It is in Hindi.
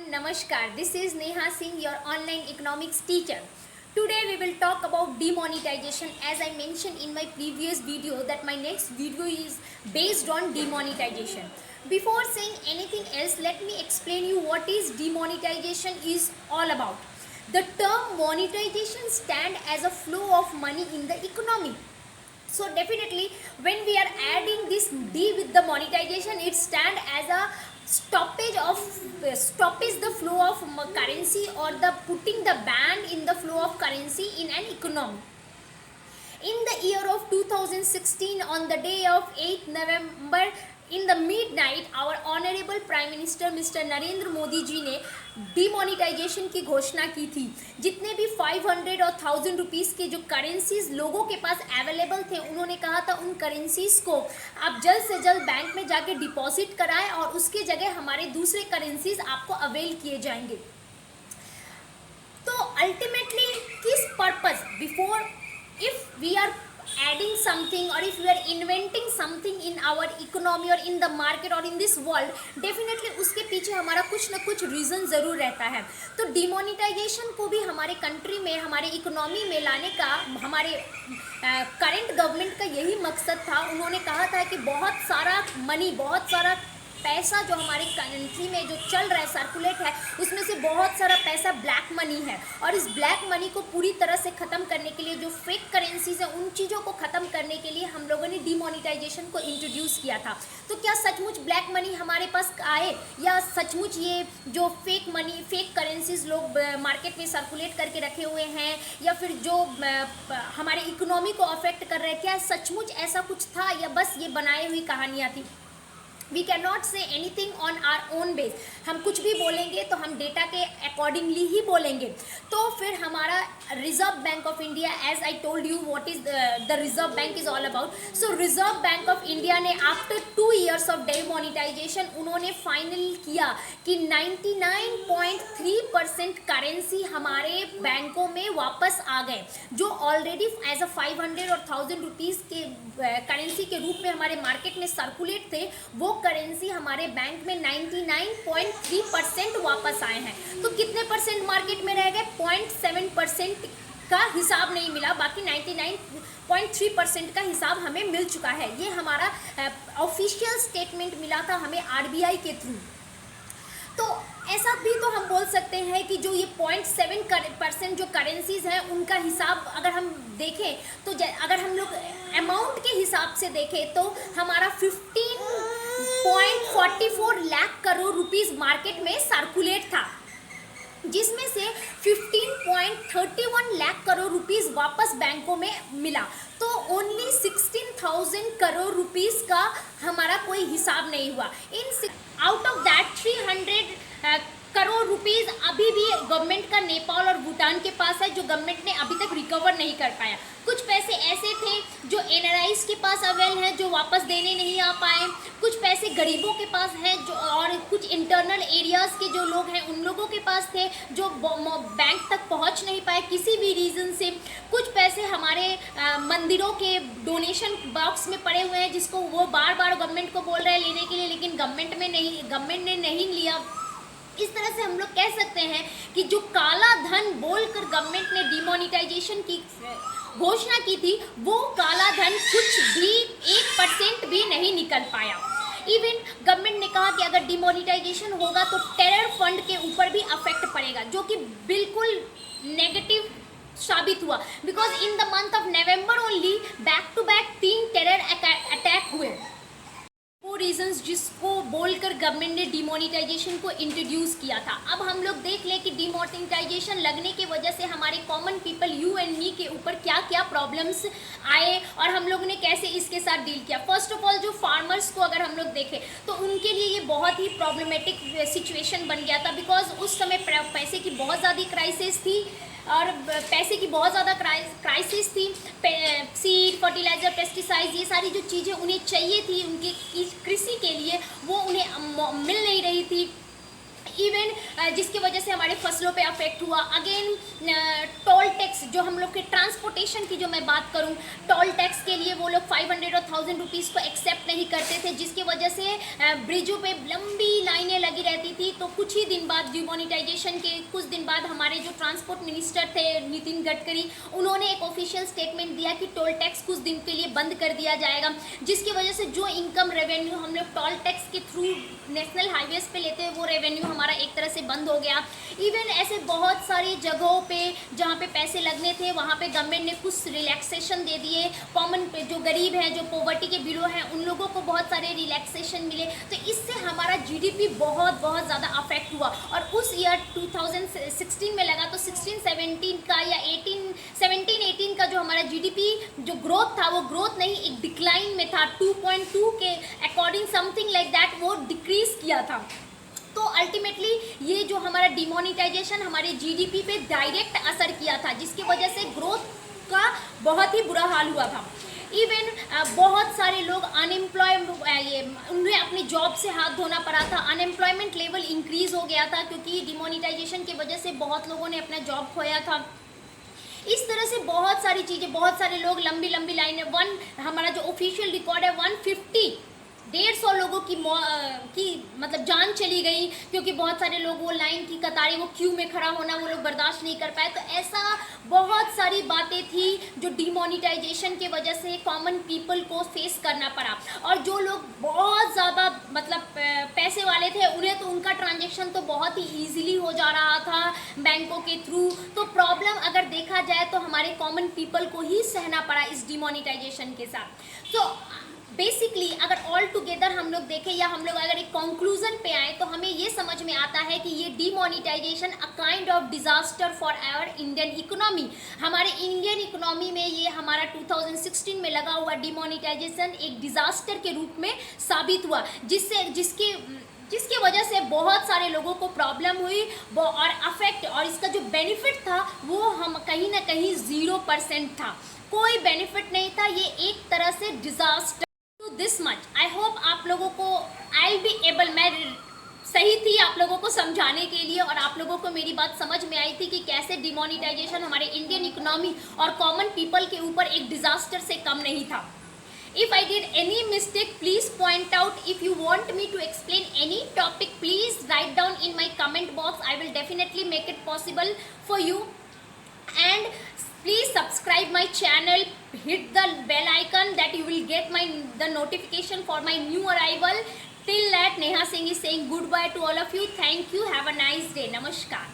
Namaskar, this is Neha Singh, your online economics teacher. Today we will talk about demonetization. As I mentioned in my previous video that my next video is based on demonetization. Before saying anything else, let me explain you what is demonetization is all about. The term monetization stand as a flow of money in the economy. So definitely when we are adding this D with the monetization, it stand as a stoppage the flow of currency, or the putting the ban in the flow of currency in an economy. In the year of 2016, on the day of 8th November, in the midnight, our honourable prime minister mister Narendra Modi ji ने डिमोनिटाइजेशन की घोषणा की थी. जितने भी 500 और 1000 रुपीज़ के जो करेंसीज लोगों के पास अवेलेबल थे, उन्होंने कहा था उन करेंसीज को आप जल्द से जल्द बैंक में जाके डिपॉजिट कराएं और उसके जगह हमारे दूसरे करेंसीज आपको अवेल किए जाएंगे. तो अल्टीमेटली किस purpose, before if we are adding something or if we are inventing something in our economy or in the market or in this world, definitely उसके पीछे हमारा कुछ ना कुछ रीज़न ज़रूर रहता है. तो डिमोनिटाइजेशन को भी हमारे कंट्री में, हमारे इकोनॉमी में लाने का हमारे करंट गवर्नमेंट का यही मकसद था. उन्होंने कहा था कि बहुत सारा मनी, बहुत सारा पैसा जो हमारे कंट्री में जो चल रहा है, सर्कुलेट है, उसमें से बहुत सारा पैसा ब्लैक मनी है. और इस ब्लैक मनी को पूरी तरह से ख़त्म करने के लिए, जो फेक करेंसीज है, उन चीज़ों को ख़त्म करने के लिए हम लोगों ने डिमोनिटाइजेशन को इंट्रोड्यूस किया था. तो क्या सचमुच ब्लैक मनी हमारे पास आए, या सचमुच ये जो फेक मनी, फेक करेंसीज लोग मार्केट में सर्कुलेट करके रखे हुए हैं, या फिर जो हमारे इकोनॉमी को अफेक्ट कर रहे हैं, क्या सचमुच ऐसा कुछ था या बस ये बनाई हुई कहानियाँ थी? We can not say anything on our own base. हम कुछ भी बोलेंगे तो हम डेटा के अकॉर्डिंगली ही बोलेंगे. तो फिर हमारा reserve bank of India, as I told you what is the reserve bank is all about. So reserve bank of India ने आफ्टर 2 years ऑफ डिमोनिटाइजेशन, उन्होंने फाइनल किया कि 99.3% करेंसी हमारे बैंकों में वापस आ गए. जो ऑलरेडी एज अ 500 और 1000 रुपीज़ के करेंसी के रूप में हमारे मार्केट में सर्कुलेट थे, वो करेंसी हमारे बैंक में 99.3% वापस आए हैं. तो कितने परसेंट मार्केट में रह गए? 0.7% का हिसाब नहीं मिला, बाकी 99.3% का हिसाब हमें मिल चुका है. ये हमारा ऑफिशियल स्टेटमेंट मिला था हमें आरबीआई के थ्रू. तो ऐसा भी तो हम बोल सकते हैं कि जो ये 0.7% जो करेंसीज हैं, उनका हिसाब अगर हम देखें तो अगर हम लोग अमाउंट के हिसाब से देखें तो हमारा 15.44 लाख करोड़ रुपीस मार्केट में सर्कुलेट था, जिसमें से 15.31 लाख करोड़ रुपीस वापस बैंकों में मिला. तो ओनली 16,000 करोड़ रुपीस का हमारा कोई हिसाब नहीं हुआ. In out of that 300 crore rupees अभी भी गवर्नमेंट का नेपाल और भूटान के पास है, जो गवर्नमेंट ने अभी तक रिकवर नहीं कर पाया. कुछ पैसे ऐसे थे जो एनआरआईज के पास अवेल हैं, जो वापस देने नहीं आ पाए. कुछ पैसे गरीबों के पास हैं, जो और कुछ इंटरनल एरियाज़ के जो लोग हैं उन लोगों के पास थे, जो बैंक तक पहुंच नहीं पाए किसी भी रीज़न से. कुछ पैसे हमारे मंदिरों के डोनेशन बॉक्स में पड़े हुए हैं, जिसको वो बार बार गवर्नमेंट को बोल रहे हैं लेने के लिए, लेकिन गवर्नमेंट ने नहीं लिया. इस तरह से हम लोग कह सकते हैं कि जो काला धन बोलकर गवर्नमेंट ने डिमोनिटाइजेशन की घोषणा की थी, वो काला धन कुछ भी 1% भी नहीं निकल पाया. इवन गवर्नमेंट ने कहा कि अगर डिमोनिटाइजेशन होगा तो टेरर फंड के ऊपर भी अफेक्ट पड़ेगा, जो कि बिल्कुल नेगेटिव साबित हुआ. Because in the month of November only back to back 3 terror attack हुए. वो रीजंस जिसको बोलकर गवर्नमेंट ने डिमोनिटाइजेशन को इंट्रोड्यूस किया था. अब हम लोग देख लें कि डिमोनिटाइजेशन लगने की वजह से हमारे common people, you and me के ऊपर क्या क्या प्रॉब्लम्स आए और हम लोग ने कैसे इसके साथ डील किया. फर्स्ट ऑफ ऑल, जो फार्मर्स को अगर हम लोग देखें तो उनके लिए ये बहुत ही प्रॉब्लमेटिक सिचुएशन बन गया था. बिकॉज उस समय पैसे की बहुत ज़्यादा क्राइसिस थी, और पैसे की बहुत ज़्यादा क्राइसिस थी. सीड, फर्टिलाइज़र, पेस्टिसाइड, ये सारी जो चीज़ें उन्हें चाहिए थी उनके कृषि के लिए, वो उन्हें मिल नहीं रही थी. इवन जिसकी वजह से हमारे फसलों पे अफेक्ट हुआ। अगेन टोल टैक्स, जो हम लोग के ट्रांसपोर्टेशन की जो मैं बात करूं, टोल टैक्स के लिए वो लोग 500 और 1000 रुपीज़ को एक्सेप्ट नहीं करते थे, जिसकी वजह से ब्रिजों पे लंबी लाइनें लगी रहती थी। तो कुछ ही दिन बाद, डिमोनिटाइजेशन के कुछ दिन बाद, हमारे जो ट्रांसपोर्ट मिनिस्टर थे नितिन गडकरी, उन्होंने एक ऑफिशियल स्टेटमेंट दिया कि टोल टैक्स कुछ दिन के लिए बंद कर दिया जाएगा, जिसकी वजह से जो इनकम रेवेन्यू हम लोग टोल टैक्स के थ्रू नेशनल हाईवेज पे लेते हैं, वो रेवेन्यू हमारा एक तरह से बंद हो गया। इवन ऐसे बहुत सारी जगहों पे जहाँ पे पैसे लगने थे, वहाँ पे गवर्नमेंट ने कुछ रिलैक्सेशन दे दिए। कॉमन जो गरीब हैं, जो पॉवर्टी के बिलो हैं, उन लोगों को बहुत सारे रिलैक्सेशन मिले। तो इससे हमारा जीडीपी बहुत ज़्यादा अफेक्ट हुआ। और उस ईयर 2016 में लगा तो 16-17 का या 17-18 का जो हमारा जीडीपी जो ग्रोथ था, वो ग्रोथ नहीं, एक डिक्लाइन में था। 2.2 के अकॉर्डिंग समथिंग लाइक दैट वो डिक्रीज किया था। तो अल्टीमेटली ये जो हमारा डिमोनिटाइजेशन हमारे जीडीपी पे डायरेक्ट असर किया था, जिसकी वजह से ग्रोथ का बहुत ही बुरा हाल हुआ था। इवन बहुत सारे लोग उन्हें अपनी जॉब से हाथ धोना पड़ा था। अनएम्प्लॉयमेंट लेवल इंक्रीज हो गया था, क्योंकि डिमोनिटाइजेशन की वजह से बहुत लोगों ने अपना जॉब खोया था। इस तरह से बहुत सारी चीज़ें, बहुत सारे लोग लंबी लाइनें, हमारा जो ऑफिशियल रिकॉर्ड है 150 लोगों की मतलब जान चली गई, क्योंकि बहुत सारे लोग वो लाइन की कतारें, वो क्यू में खड़ा होना वो लोग बर्दाश्त नहीं कर पाए। तो ऐसा बहुत सारी बातें थी जो डिमोनिटाइजेशन के वजह से कॉमन पीपल को फेस करना पड़ा। और जो लोग बहुत ज़्यादा मतलब पैसे वाले थे, उन्हें तो उनका ट्रांजेक्शन तो बहुत ही ईजिली हो जा रहा था बैंकों के थ्रू। तो प्रॉब्लम अगर देखा जाए तो हमारे कॉमन पीपल को ही सहना पड़ा इस डिमोनिटाइजेशन के साथ। तो बेसिकली अगर ऑल टुगेदर हम लोग देखें, या हम लोग अगर एक कंक्लूजन पे आए, तो हमें ये समझ में आता है कि ये demonetisation a kind of disaster for our Indian economy. हमारे इंडियन इकोनॉमी में ये हमारा 2016 में लगा हुआ डिमोनिटाइजेशन एक डिजास्टर के रूप में साबित हुआ, जिसकी वजह से बहुत सारे लोगों को प्रॉब्लम हुई और अफेक्ट, और इसका जो बेनिफिट था वो हम कहीं ना कहीं 0% था, कोई बेनिफिट नहीं था। ये एक तरह से disaster. This much I hope आप लोगों को आई बी एबल, मैं सही थी आप लोगों को समझाने के लिए, और आप लोगों को मेरी बात समझ में आई थी कि कैसे डिमोनिटाइजेशन हमारे इंडियन इकोनॉमी और कॉमन पीपल के ऊपर एक डिजास्टर से कम नहीं था। If I did any mistake, please point out. If you want me to explain any topic, please write down in my comment box. I will definitely make it possible for you. And please subscribe my channel, hit the bell icon that you will get the notification for my new arrival. Till that, Neha Singh is saying goodbye to all of you. Thank you. Have a nice day. Namaskar.